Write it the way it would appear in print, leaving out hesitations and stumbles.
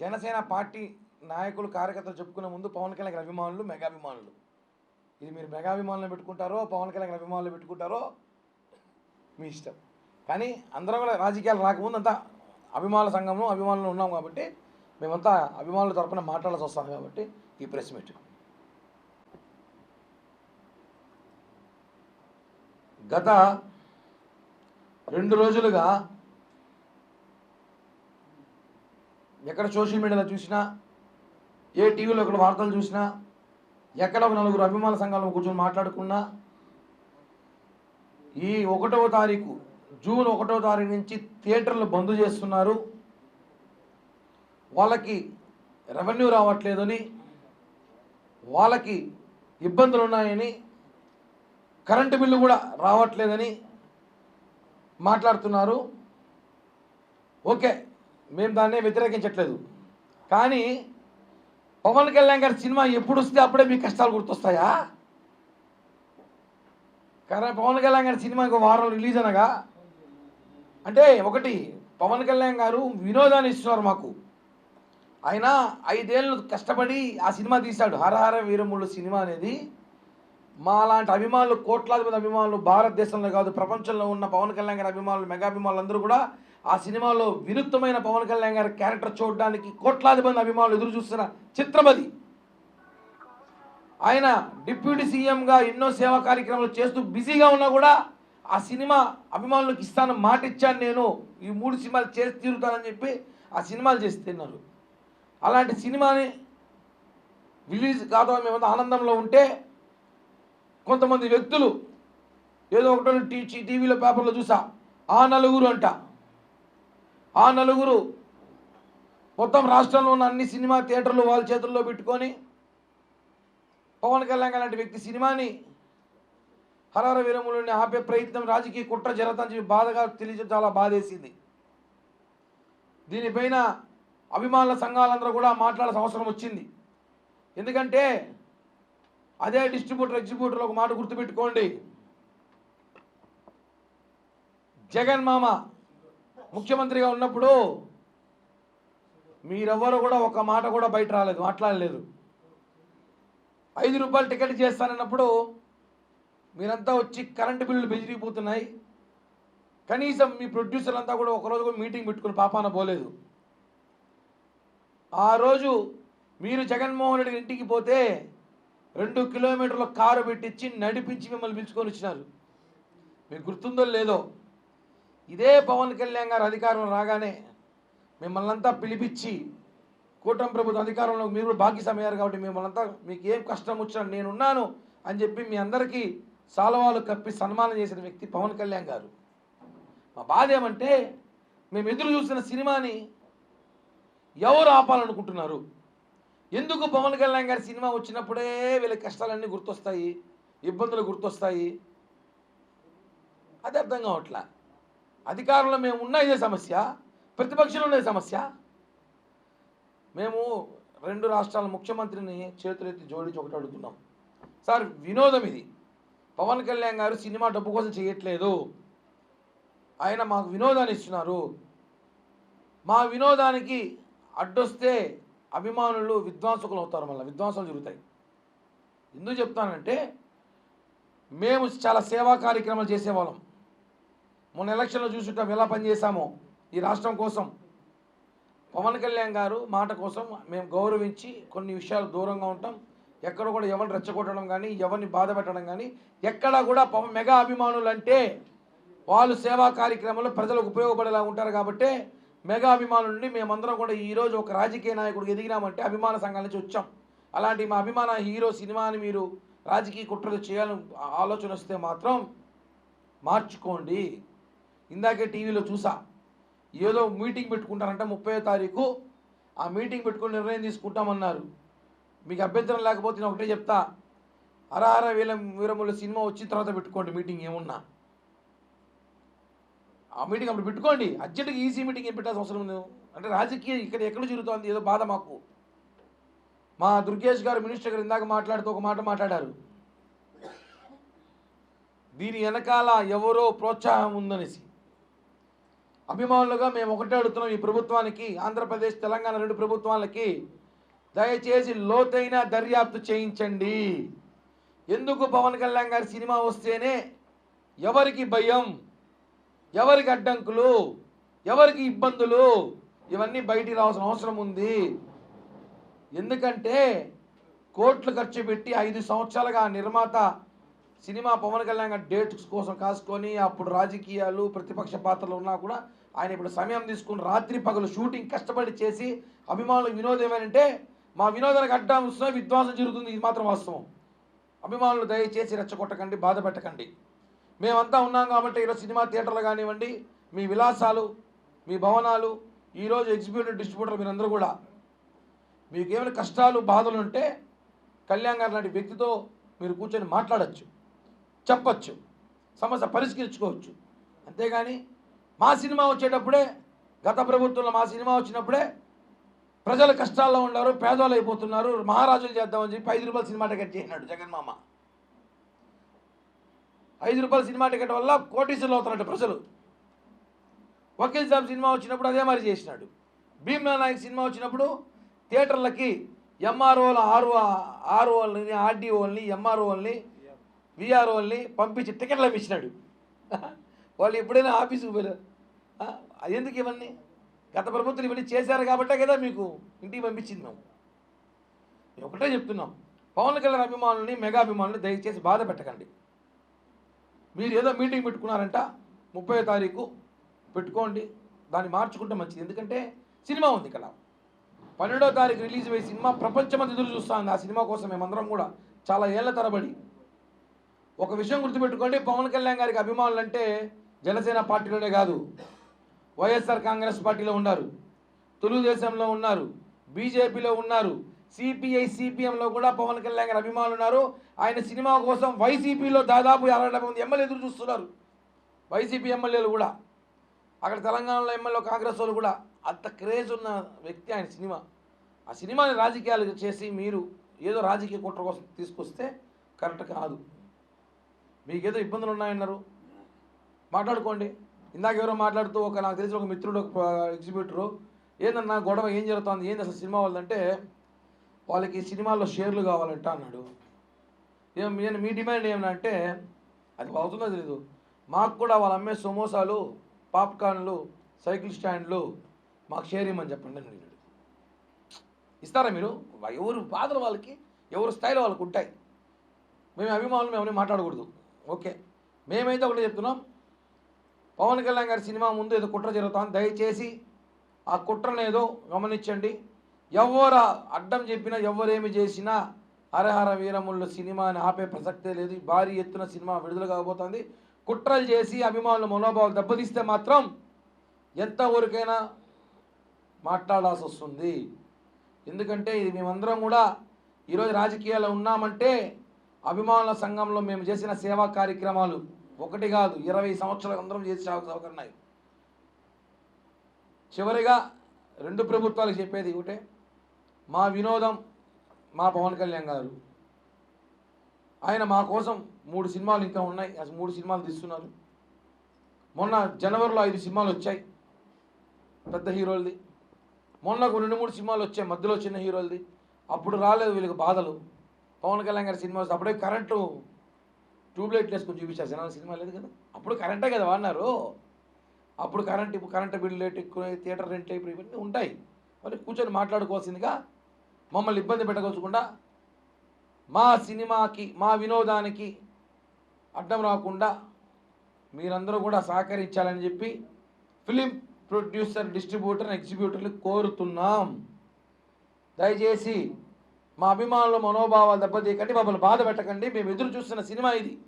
Janasena party నాయకులు కార్యకర్తలు చెప్పుకునే ముందు పవన్ కళ్యాణ్ అభిమానులు మెగాభిమానులు. ఇది మీరు మెగాభిమానులను పెట్టుకుంటారో పవన్ కళ్యాణ్ అభిమానులు పెట్టుకుంటారో మీ ఇష్టం. కానీ అందరం కూడా రాజకీయాలు రాకముందు అంతా అభిమానుల సంఘంలో అభిమానులు ఉన్నాం కాబట్టి మేమంతా అభిమానుల తరపున మాట్లాడాల్సి వస్తాం కాబట్టి ఈ ప్రెస్ మీట్. గత 2 రోజులుగా ఎక్కడ సోషల్ మీడియాలో చూసినా, ఏ టీవీలో ఇక్కడ వార్తలు చూసినా, ఎక్కడ ఒక 4 అభిమానుల సంఘాలను కూర్చొని మాట్లాడుకున్నా, ఈ 1వ తారీఖు జూన్ 1వ తారీఖు నుంచి థియేటర్లు బంద్ చేస్తున్నారు, వాళ్ళకి రెవెన్యూ రావట్లేదని, వాళ్ళకి ఇబ్బందులు ఉన్నాయని, కరెంటు బిల్లు కూడా రావట్లేదని మాట్లాడుతున్నారు. ఓకే, మేము దాన్ని వ్యతిరేకించట్లేదు. కానీ పవన్ కళ్యాణ్ గారి సినిమా ఎప్పుడు వస్తే అప్పుడే మీకు కష్టాలు గుర్తొస్తాయా? కానీ పవన్ కళ్యాణ్ గారి సినిమా ఇంకో వారం రిలీజ్ అనగా అంటే ఒకటి పవన్ కళ్యాణ్ గారు వినోదాన్ని ఇస్తున్నారు మాకు. ఆయన 5 ఏళ్ళు కష్టపడి ఆ సినిమా తీశాడు. హరహర వీరములు సినిమా అనేది మా లాంటి అభిమానులు, కోట్లాది మంది అభిమానులు, భారతదేశంలో కాదు ప్రపంచంలో ఉన్న పవన్ కళ్యాణ్ గారి అభిమానులు, మెగాభిమానులు అందరూ కూడా ఆ సినిమాలో వినూత్నమైన పవన్ కళ్యాణ్ గారి క్యారెక్టర్ చూడడానికి కోట్లాది మంది అభిమానులు ఎదురు చూస్తున్న చిత్రం అది. ఆయన డిప్యూటీ సీఎంగా ఎన్నో సేవా కార్యక్రమాలు చేస్తూ బిజీగా ఉన్నా కూడా ఆ సినిమా అభిమానులకు ఇస్తాను, మాట ఇచ్చాను, నేను ఈ 3 సినిమాలు చేసి తీరుతానని చెప్పి ఆ సినిమాలు చేస్తున్నారు. అలాంటి సినిమాని రిలీజ్ కాదు మేమంతా ఆనందంలో ఉంటే కొంతమంది వ్యక్తులు ఏదో ఒకటో టీవీలో పేపర్లో చూసా, ఆ నలుగురు అంట, ఆ నలుగురు మొత్తం రాష్ట్రంలో ఉన్న అన్ని సినిమా థియేటర్లు వాళ్ళ చేతుల్లో పెట్టుకొని పవన్ కళ్యాణ్ లాంటి వ్యక్తి సినిమాని హరహర వీరములని ఆపే ప్రయత్నం రాజకీయ కుట్ర జరుగుతుందని చెప్పి బాధగా తెలియజేయడం చాలా బాధేసింది. దీనిపైన అభిమానుల సంఘాలందరూ కూడా మాట్లాడాల్సిన అవసరం వచ్చింది. ఎందుకంటే అదే డిస్ట్రిబ్యూటర్ ఎగ్జిబ్యూటర్లు ఒక మాట గుర్తుపెట్టుకోండి, జగన్ మామ ముఖ్యమంత్రిగా ఉన్నప్పుడు మీరెవ్వరు కూడా ఒక మాట కూడా బయట రాలేదు, మాట్లాడలేదు. 5 రూపాయలు టికెట్ చేస్తానన్నప్పుడు మీరంతా వచ్చి కరెంటు బిల్లులు బెదిరిపోతున్నాయి, కనీసం మీ ప్రొడ్యూసర్ అంతా కూడా ఒకరోజు కూడా మీటింగ్ పెట్టుకుని పాపాన పోలేదు. ఆ రోజు మీరు జగన్మోహన్ రెడ్డి ఇంటికి పోతే 2 కిలోమీటర్ల కారు పెట్టించి నడిపించి మిమ్మల్ని పిలుచుకొని వచ్చినారు. మీకు గుర్తుందో లేదో, ఇదే పవన్ కళ్యాణ్ గారు అధికారంలో రాగానే మిమ్మల్ని అంతా పిలిపించి కూటమి ప్రభుత్వం అధికారంలో మీరు కూడా భాగ్యసమయ్యారు కాబట్టి మిమ్మల్ని అంతా మీకు ఏం కష్టం వచ్చినా నేనున్నాను అని చెప్పి మీ అందరికీ సాలవాలు కప్పి సన్మానం చేసిన వ్యక్తి పవన్ కళ్యాణ్ గారు. మా బాధ ఏమంటే మేము ఎదురు చూసిన సినిమాని ఎవరు ఆపాలనుకుంటున్నారు? ఎందుకు పవన్ కళ్యాణ్ గారి సినిమా వచ్చినప్పుడే వీళ్ళ కష్టాలన్నీ గుర్తొస్తాయి, ఇబ్బందులు గుర్తొస్తాయి? అది అర్థం కావట్లా. అధికారంలో మేము ఉన్న ఇదే సమస్య, ప్రతిపక్షంలో ఉన్నదే సమస్య. మేము 2 రాష్ట్రాల ముఖ్యమంత్రిని చేతులెత్తి జోడించి ఒకటి అడుగుతున్నాం, సార్ వినోదం ఇది, పవన్ కళ్యాణ్ గారు సినిమా డబ్బు కోసం చేయట్లేదు, ఆయన మాకు వినోదాన్ని ఇస్తున్నారు. మా వినోదానికి అడ్డొస్తే అభిమానులు విధ్వంసకులు అవుతారు, మళ్ళీ విధ్వంసాలు జరుగుతాయి. ఎందుకు చెప్తానంటే మేము చాలా సేవా కార్యక్రమాలు చేసేవాళ్ళం. మొన్న ఎలక్షన్లో చూసుకుంటాం ఎలా పనిచేసామో ఈ రాష్ట్రం కోసం. పవన్ కళ్యాణ్ గారు మాట కోసం మేము గౌరవించి కొన్ని విషయాలు దూరంగా ఉంటాం. ఎక్కడ కూడా ఎవరిని రెచ్చగొట్టడం కానీ, ఎవరిని బాధ పెట్టడం కానీ, ఎక్కడా కూడా మెగా అభిమానులు అంటే వాళ్ళు సేవా కార్యక్రమంలో ప్రజలకు ఉపయోగపడేలా ఉంటారు. కాబట్టి మెగా అభిమానుల నుండి మేమందరం కూడా ఈరోజు ఒక రాజకీయ నాయకుడికి ఎదిగినామంటే అభిమాన సంఘాల నుంచి వచ్చాం. అలాంటి మా అభిమాన హీరో సినిమాని మీరు రాజకీయ కుట్రలు చేయాలని ఆలోచన వస్తే మాత్రం మార్చుకోండి. ఇందాకే టీవీలో చూసా, ఏదో మీటింగ్ పెట్టుకుంటారంట 30వ తారీఖు, ఆ మీటింగ్ పెట్టుకుని నిర్ణయం తీసుకుంటామన్నారు. మీకు అభ్యంతరం లేకపోతే నేను ఒకటే చెప్తా, హరహర వీరముల సినిమా వచ్చిన తర్వాత పెట్టుకోండి మీటింగ్. ఏమున్నా ఆ మీటింగ్ అప్పుడు పెట్టుకోండి. అర్జెంటుగా ఈసీ మీటింగ్ ఏం పెట్టాల్సిన అవసరం ఉంది? అంటే రాజకీయం ఇక్కడ ఎక్కడ జరుగుతుంది ఏదో బాధ మాకు. మా దుర్గేష్ గారు మినిస్టర్ గారు ఇందాక మాట్లాడుతూ ఒక మాట మాట్లాడారు, దీని వెనకాల ఎవరో ప్రోత్సాహం ఉందనేసి. అభిమానులుగా మేము ఒకటే అడుగుతున్నాం ఈ ప్రభుత్వానికి, ఆంధ్రప్రదేశ్ తెలంగాణ రెండు ప్రభుత్వాలకి, దయచేసి లోతైన దర్యాప్తు చేయించండి. ఎందుకు పవన్ కళ్యాణ్ గారి సినిమా వస్తేనే ఎవరికి భయం, ఎవరికి అడ్డంకులు, ఎవరికి ఇబ్బందులు, ఇవన్నీ బయటికి రావాల్సిన అవసరం ఉంది. ఎందుకంటే కోట్లు ఖర్చు పెట్టి 5 సంవత్సరాలుగా నిర్మాత సినిమా పవన్ కళ్యాణ్ గారి డేట్స్ కోసం కాసుకొని, అప్పుడు రాజకీయాలు ప్రతిపక్ష పాత్రలు ఉన్నా కూడా ఆయన ఇప్పుడు సమయం తీసుకుని రాత్రి పగలు షూటింగ్ కష్టపడి చేసి అభిమానులు వినోదం ఏమంటే మా వినోదానికి అడ్డం వస్తున్నా విధ్వంసం జరుగుతుంది. ఇది మాత్రం వాస్తవం. అభిమానులు దయచేసి రెచ్చగొట్టకండి, బాధ పెట్టకండి. మేమంతా ఉన్నాం కాబట్టి ఈరోజు సినిమా థియేటర్లు కానివ్వండి, మీ విలాసాలు, మీ భవనాలు, ఈరోజు ఎగ్జిక్యూటివ్ డిస్ట్రిబ్యూటర్ మీరందరూ కూడా మీకు ఏమైనా కష్టాలు బాధలు ఉంటే కళ్యాణ్ గారు లాంటి వ్యక్తితో మీరు కూర్చొని మాట్లాడచ్చు, చెప్పచ్చు, సమస్య పరిష్కరించుకోవచ్చు. అంతేగాని మా సినిమా వచ్చేటప్పుడే, గత ప్రభుత్వంలో మా సినిమా వచ్చినప్పుడే ప్రజలు కష్టాల్లో ఉన్నారు, పేదవాళ్ళు అయిపోతున్నారు, మహారాజులు చేద్దామని చెప్పి 5 రూపాయల సినిమా టికెట్ చేసినాడు జగన్మామ. 5 రూపాయల సినిమా టికెట్ వల్ల కోటీశ్వరులు అవుతున్నట్టు ప్రజలు. వకీల్ సాబ్ సినిమా వచ్చినప్పుడు అదే మరి చేసినాడు. భీమ్లా నాయక్ సినిమా వచ్చినప్పుడు థియేటర్లకి ఎంఆర్ఓల ఆర్ఓల్ని, ఆర్డీఓల్ని, ఎంఆర్ఓల్ని, విఆర్ఓల్ని పంపించి టికెట్లు ఇచ్చినాడు. వాళ్ళు ఎప్పుడైనా ఆఫీసుకు పోయారు. ఎందుకు ఇవన్నీ? గత ప్రభుత్వం ఇవన్నీ చేశారు కాబట్టే కదా మీకు ఇంటికి పంపించింది. మేము ఒకటే చెప్తున్నాం, పవన్ కళ్యాణ్ అభిమానుల్ని, మెగా అభిమానుల్ని దయచేసి బాధ పెట్టకండి. మీరు ఏదో మీటింగ్ పెట్టుకున్నారంట, 30వ తారీఖు పెట్టుకోండి, దాన్ని మార్చుకుంటే మంచిది. ఎందుకంటే సినిమా ఉంది ఇక్కడ. 12వ తారీఖు రిలీజ్ అయ్యే సినిమా ప్రపంచమంతా ఎదురు చూస్తుంది. ఆ సినిమా కోసం మేమందరం కూడా చాలా ఏళ్ల తరబడి. ఒక విషయం గుర్తుపెట్టుకోండి, పవన్ కళ్యాణ్ గారికి అభిమానులు అంటే జనసేన పార్టీలోనే కాదు, వైఎస్ఆర్ కాంగ్రెస్ పార్టీలో ఉన్నారు, తెలుగుదేశంలో ఉన్నారు, బీజేపీలో ఉన్నారు, సిపిఐ సిపిఎంలో కూడా పవన్ కళ్యాణ్ గారి అభిమానులు ఉన్నారు. ఆయన సినిమా కోసం వైసీపీలో దాదాపు 60 మంది ఎమ్మెల్యే ఎదురు చూస్తున్నారు. వైసీపీ ఎమ్మెల్యేలు కూడా, అక్కడ తెలంగాణలో ఎమ్మెల్యే కాంగ్రెస్ వాళ్ళు కూడా. అంత క్రేజ్ ఉన్న వ్యక్తి ఆయన సినిమా. ఆ సినిమాని రాజకీయాలు చేసి మీరు ఏదో రాజకీయ కుట్ర కోసం తీసుకొస్తే కరెక్ట్ కాదు. మీకేదో ఇబ్బందులు ఉన్నాయన్నారు, మాట్లాడుకోండి. ఇందాక ఎవరో మాట్లాడుతూ నాకు తెలిసిన ఒక మిత్రుడు, ఒక ఎగ్జిబ్యూటరు, ఏందన్నా గొడవ ఏం జరుగుతుంది, ఏంది అసలు సినిమా వాళ్ళంటే వాళ్ళకి సినిమాల్లో షేర్లు కావాలంట అన్నాడు. నేను మీ డిమాండ్ ఏమన్నా అంటే అది అవుతుందో తెలీదు, మాకు కూడా వాళ్ళు అమ్మే సమోసాలు, పాప్కార్న్లు, సైకిల్ స్టాండ్లు మాకు షేర్ ఇవ్వమని చెప్పండి అని అడిగాడు. ఇస్తారా మీరు? ఎవరు బాధలు వాళ్ళకి, ఎవరు స్థాయిలో వాళ్ళకు ఉంటాయి. మేము అభిమానులు మేము మాట్లాడకూడదు. ఓకే, మేమైతే ఒకటి చెప్తున్నాం, పవన్ కళ్యాణ్ గారి సినిమా ముందు ఏదో కుట్ర జరుగుతుంది, దయచేసి ఆ కుట్రను ఏదో గమనించండి. ఎవరు అడ్డం చెప్పినా, ఎవరేమి చేసినా హరహర వీరముళ్ళు సినిమాని ఆపే ప్రసక్తే లేదు. భారీ ఎత్తున సినిమా విడుదల కాబోతుంది. కుట్రలు చేసి అభిమానుల మనోభావాలు దెబ్బతీస్తే మాత్రం ఎంత ఊరికైనా మాట్లాడాల్సి వస్తుంది. ఎందుకంటే ఇది మేమందరం కూడా ఈరోజు రాజకీయాల్లో ఉన్నామంటే అభిమానుల సంఘంలో మేము చేసిన సేవా కార్యక్రమాలు ఒకటి కాదు, 20 సంవత్సరాలు అందరం చేసి సహకరినాయి. చివరిగా రెండు ప్రభుత్వాలకు చెప్పేది ఒకటే, మా వినోదం మా పవన్ కళ్యాణ్ గారు, ఆయన మా కోసం 3 సినిమాలు ఇంకా ఉన్నాయి, 3 సినిమాలు తీస్తున్నారు. మొన్న జనవరిలో 5 సినిమాలు వచ్చాయి పెద్ద హీరోలది. మొన్న 2-3 సినిమాలు వచ్చాయి మధ్యలో చిన్న హీరోలది. అప్పుడు రాలేదు వీళ్ళకి బాధలు. పవన్ కళ్యాణ్ గారి సినిమా అప్పుడే కరెంటు ట్యూబ్లైట్లు వేసుకొని చూపించారు. జనాల సినిమా లేదు కదా, అప్పుడు కరెంటే కదా వాడినారు. అప్పుడు ఇప్పుడు కరెంటు బిల్లు రేట్ ఎక్కువ, థియేటర్ రెంట్ ఇప్పుడు ఇవన్నీ ఉంటాయి. మరి కూర్చొని మాట్లాడుకోవాల్సిందిగా, మమ్మల్ని ఇబ్బంది పెట్టకోకుండా మా సినిమాకి, మా వినోదానికి అడ్డం రాకుండా మీరందరూ కూడా సహకరించాలని చెప్పి ఫిలిం ప్రొడ్యూసర్, డిస్ట్రిబ్యూటర్, ఎగ్జిబ్యూటర్లు కోరుతున్నాం. దయచేసి మా అభిమానుల మనోభావాలు దెబ్బతీయకండి, మమ్మల్ని బాధ పెట్టకండి. మేము ఎదురు చూస్తున్న సినిమా ఇది.